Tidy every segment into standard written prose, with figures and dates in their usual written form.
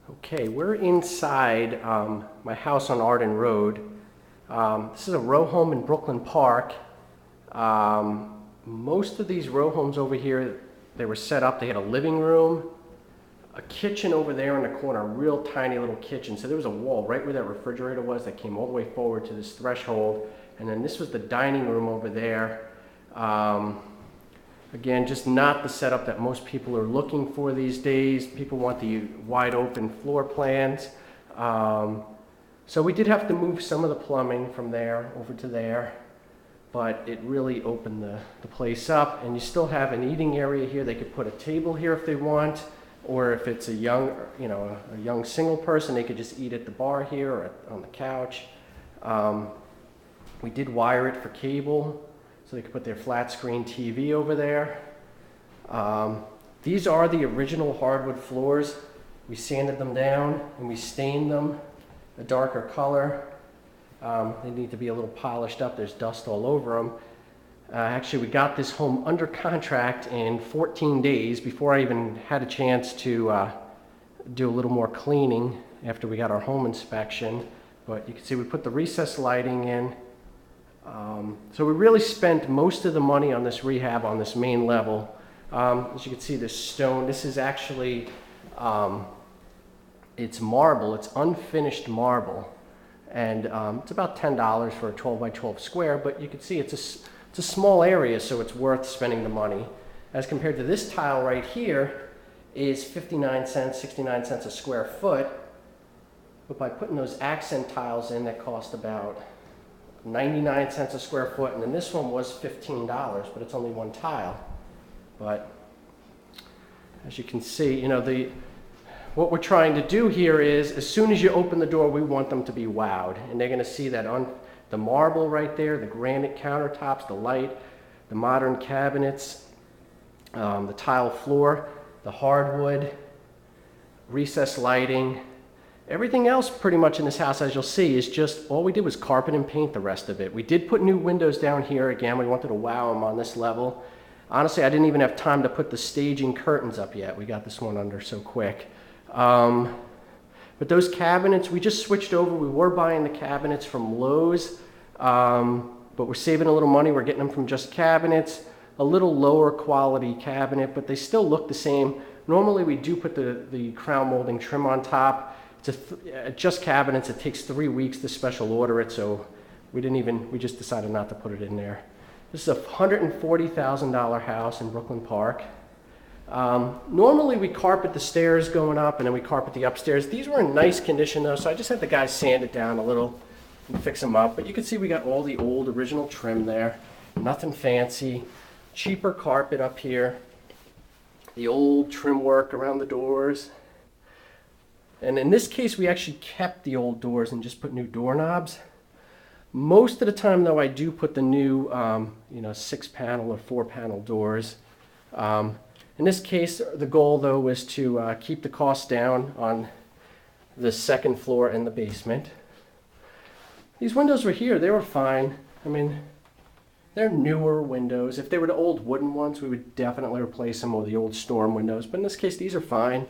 Okay, we're inside my house on Arden Road. This is a row home in Brooklyn Park. Most of these row homes over here, they were set up. They had a living room, a kitchen over there in the corner, a real tiny little kitchen. So there was a wall right where that refrigerator was that came all the way forward to this threshold. And then this was the dining room over there. Again, just not the setup that most people are looking for these days. People want the wide open floor plans. So we did have to move some of the plumbing from there over to there, but it really opened the place up. And you still have an eating area here. They could put a table here if they want, or if it's a young, a young single person, they could just eat at the bar here or on the couch. We did wire it for cable, so they could put their flat screen TV over there. These are the original hardwood floors. We sanded them down and we stained them a darker color. They need to be a little polished up. There's dust all over them. Actually, we got this home under contract in 14 days before I even had a chance to do a little more cleaning after we got our home inspection. But you can see we put the recessed lighting in. So we really spent most of the money on this rehab on this main level. As you can see, this stone, this is actually, it's marble, it's unfinished marble. And it's about $10 for a 12 by 12 square, but you can see it's a small area, so it's worth spending the money. As compared to this tile right here is 59 cents, 69 cents a square foot. But by putting those accent tiles in, that cost about 99 cents a square foot, and then this one was $15, but it's only one tile. But as you can see, what we're trying to do here is, as soon as you open the door, we want them to be wowed, and they're going to see that on the marble right there, the granite countertops, the light, the modern cabinets, the tile floor, the hardwood, recessed lighting. Everything else pretty much in this house, as you'll see, is just, all we did was carpet and paint the rest of it. We did put new windows down here. Again, we wanted to wow them on this level. Honestly, I didn't even have time to put the staging curtains up yet. We got this one under so quick. But those cabinets, we just switched over. We were buying the cabinets from Lowe's, but we're saving a little money. We're getting them from Just Cabinets, a little lower quality cabinet, but they still look the same. Normally, we do put the crown molding trim on top. Just Cabinets, it takes 3 weeks to special order it, so we just decided not to put it in there. This is a $140,000 house in Brooklyn Park. Normally we carpet the stairs going up and then we carpet the upstairs. These were in nice condition though, so I just had the guys sand it down a little and fix them up. But you can see we got all the old original trim there. Nothing fancy. Cheaper carpet up here. The old trim work around the doors. And in this case, we actually kept the old doors and just put new doorknobs. Most of the time, though, I do put the new, 6-panel or 4-panel doors. In this case, the goal, though, was to keep the cost down on the second floor and the basement. These windows were here. They were fine. I mean, they're newer windows. If they were the old wooden ones, we would definitely replace them with the old storm windows. But in this case, these are fine.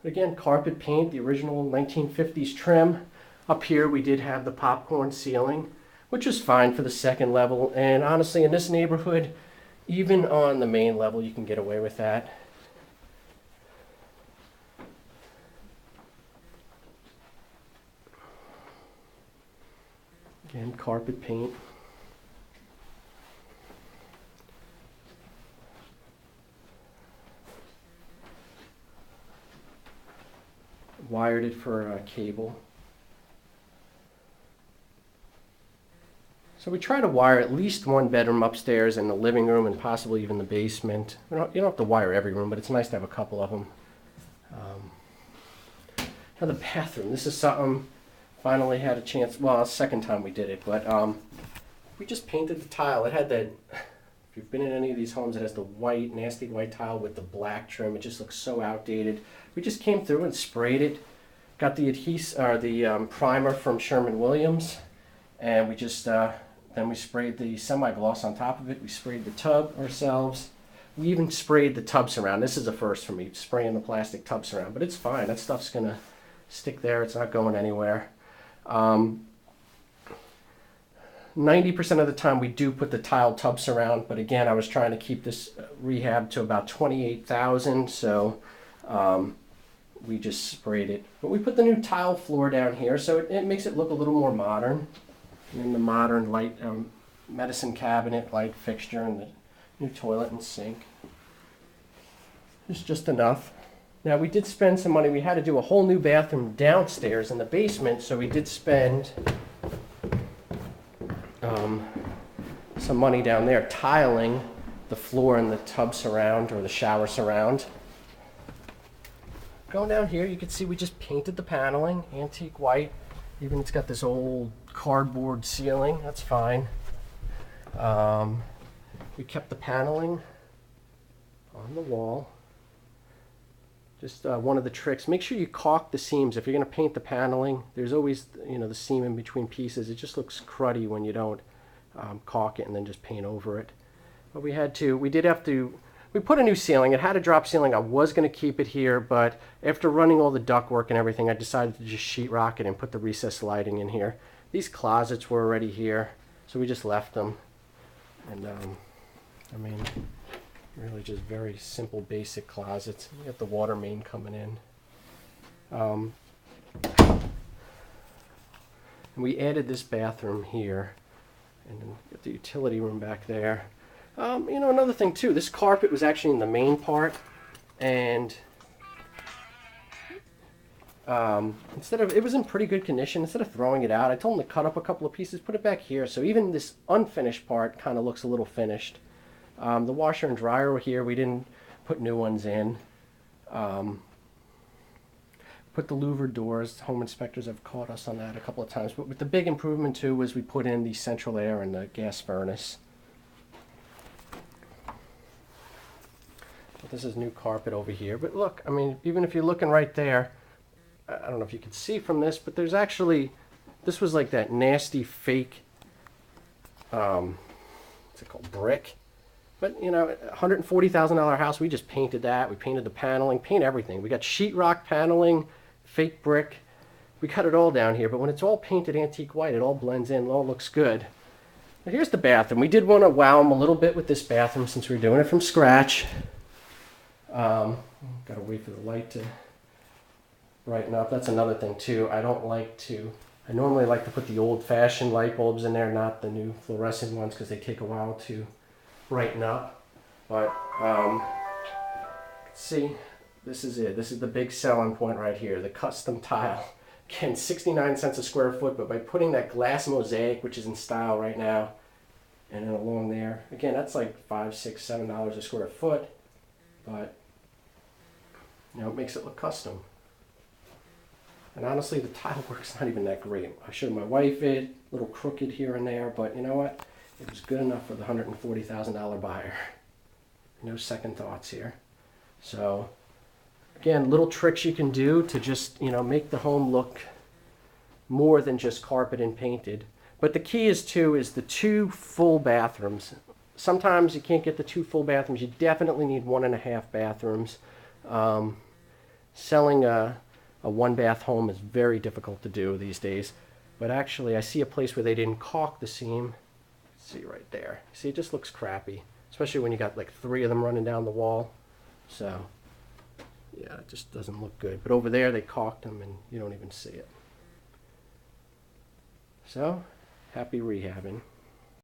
Again, carpet paint, the original 1950s trim. Up here we did have the popcorn ceiling, which was fine for the second level. And honestly, in this neighborhood, even on the main level, you can get away with that. Again, carpet paint. Wired it for cable. So we try to wire at least one bedroom upstairs and the living room and possibly even the basement. You don't have to wire every room, but it's nice to have a couple of them. Now the bathroom. This is something finally had a chance. Well, second time we did it, but we just painted the tile. It had that. If you've been in any of these homes, it has the white, nasty white tile with the black trim. It just looks so outdated. We just came through and sprayed it. Got the primer from Sherwin-Williams, and we just then we sprayed the semi-gloss on top of it. We sprayed the tub ourselves. We even sprayed the tub surround. This is a first for me, spraying the plastic tub surround, but it's fine. That stuff's gonna stick there. It's not going anywhere. 90% of the time we do put the tile tub surround, but again, I was trying to keep this rehab to about 28,000, so we just sprayed it. But we put the new tile floor down here, so it makes it look a little more modern. And then the modern light medicine cabinet, light fixture, and the new toilet and sink. It's just enough. Now we did spend some money. We had to do a whole new bathroom downstairs in the basement, so we did spend some money down there tiling the floor and the tub surround or the shower surround. Going down here, you can see we just painted the paneling, antique white. Even it's got this old cardboard ceiling, that's fine. We kept the paneling on the wall. Just one of the tricks, make sure you caulk the seams. If you're gonna paint the paneling, there's always, you know, the seam in between pieces. It just looks cruddy when you don't caulk it and then just paint over it. But we put a new ceiling. It had a drop ceiling. I was gonna keep it here, but after running all the ductwork and everything, I decided to just sheetrock it and put the recessed lighting in here. These closets were already here, so we just left them. And I mean, really just very simple, basic closets. You got the water main coming in. And we added this bathroom here, and then got the utility room back there. You know, another thing too, this carpet was actually in the main part, and it was in pretty good condition. Instead of throwing it out, I told them to cut up a couple of pieces, put it back here, so even this unfinished part kind of looks a little finished. The washer and dryer were here. We didn't put new ones in. Put the louvered doors. Home inspectors have caught us on that a couple of times. But the big improvement too was we put in the central air and the gas furnace. But this is new carpet over here. But look, I mean, even if you're looking right there, I don't know if you can see from this, but there's actually, this was like that nasty fake, what's it called, brick. But, you know, $140,000 house, we just painted that. We painted the paneling, paint everything. We got sheetrock paneling, fake brick. We cut it all down here, but when it's all painted antique white, it all blends in, it all looks good. But here's the bathroom. We did want to wow them a little bit with this bathroom since we're doing it from scratch. Got to wait for the light to brighten up. That's another thing too. I normally like to put the old-fashioned light bulbs in there, not the new fluorescent ones, because they take a while to brighten up. But see, this is it. This is the big selling point right here, the custom tile. Again, 69 cents a square foot, but by putting that glass mosaic, which is in style right now, and then along there, again, that's like $5, $6, $7 a square foot, but you know, it makes it look custom. And honestly, the tile work's not even that great. I showed my wife it, a little crooked here and there, but you know what? It was good enough for the $140,000 buyer. No second thoughts here. So, again, little tricks you can do to just, you know, make the home look more than just carpet and painted. But the key is the 2 full bathrooms. Sometimes you can't get the 2 full bathrooms. You definitely need 1.5 bathrooms. Selling a 1-bath home is very difficult to do these days. But actually, I see a place where they didn't caulk the seam. See right there. See, it just looks crappy, especially when you got like 3 of them running down the wall. So, yeah, it just doesn't look good. But over there, they caulked them, and you don't even see it. So, happy rehabbing.